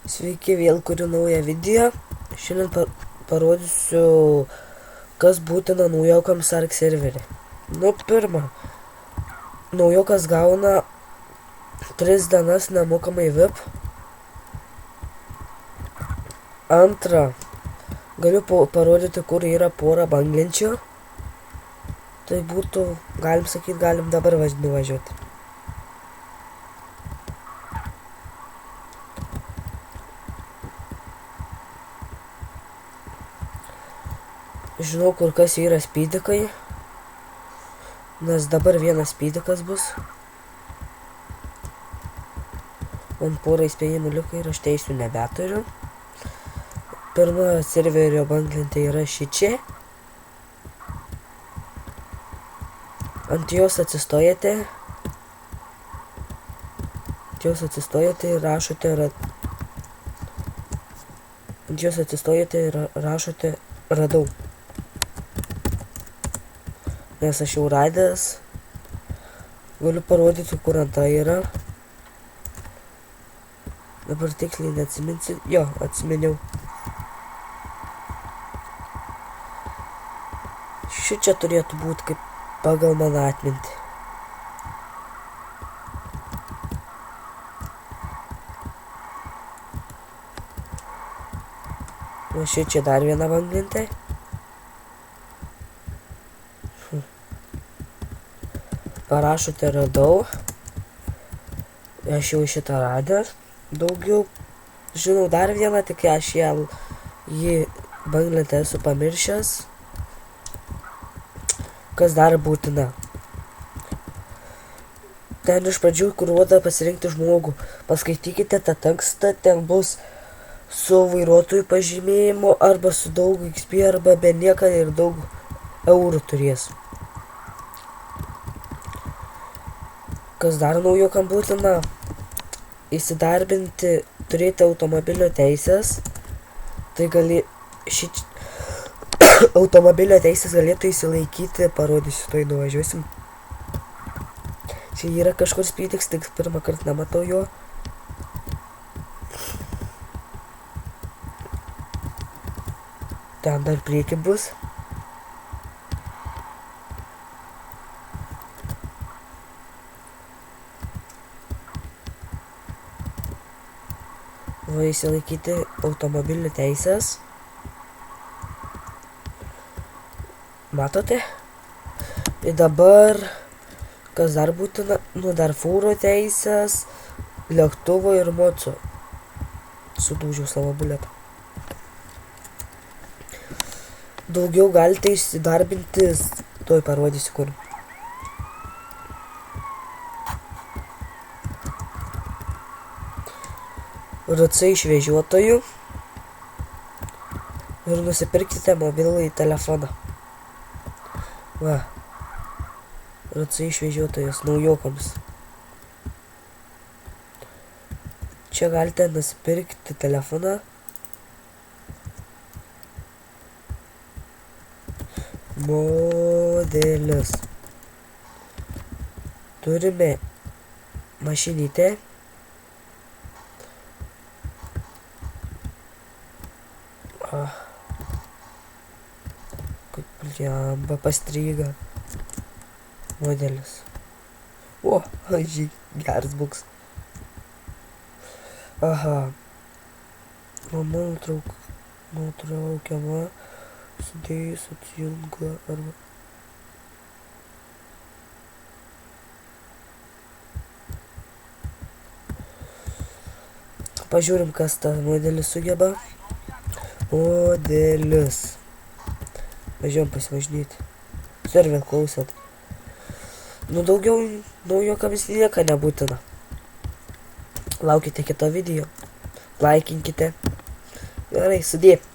Sveiki, vėl kuriu naują video. Šiandien parodysiu, kas būtina naujokams Ark serverį. Pirma, naujokas gauna 3 dienas nemokamai VIP. Antra, galiu parodyti, kur yra pora banglenčių. Tai būtų, galim sakyti, galim dabar nuvažiuoti. Žinau, kur kas yra spydikai, nes dabar vienas spydikas bus. Man porą įspėjimų liko ir aš teisių nebeturiu. Pirma serverio banglentė yra šičia. Ant jos atsistojate. Ir rašote radau. Nes aš jau radęs. Galiu parodyti, kur anta yra. Dabar tiksliai neatsiminsiu. Jo, atsiminiau. Šičia turėtų būti kaip pagal mano atmintį. O šičia dar viena banglentė. Parašote radau. Aš jau šitą radęs. Daugiau žinau dar vieną, tik aš jį banglentę esu pamiršęs. Kas dar būtina? Ten iš pradžių kuruoda pasirinkti žmogų. Paskaitykite tą tekstą, ten bus su vairuotojų pažymėjimu, arba su daug XP, arba be nieką ir daug eurų turės. Kas dar naujokam būtina? Įsidarbinti, turėti automobilio teisės. Tai automobilio teisės galėtų įsilaikyti, parodysiu, tai nuvažiuosim. Čia yra kažkur spydiks, tik pirmą kartą nematau jo. Ten dar prieki bus. Va, įsilaikyti automobilio teisės. Matote? Ir dabar, kas dar būtina, dar fūro teisės, lėktuvo ir moco. Sudūžiau savo buletą. Daugiau galite įsidarbinti, tuoj parodysiu kur. RC išvežiotojų ir nusipirkite mobilųjį telefoną. Va, RC išvežiotojas naujokams. Čia galite nusipirkti telefoną. Modelis. Turime mašinytę. Kaip jamba pastryga. Modelis. O, geras buks. Aha. Mama nutraukiama. Sudėjus atsijunga arba. Pažiūrim, kas tą modelį sugeba. Modelis. Važiuojam pasivažinėti. Ir vėl klausot. Daugiau naujokams nieko nebūtina. Laukite kito video. Laikinkite. Gerai, sudė.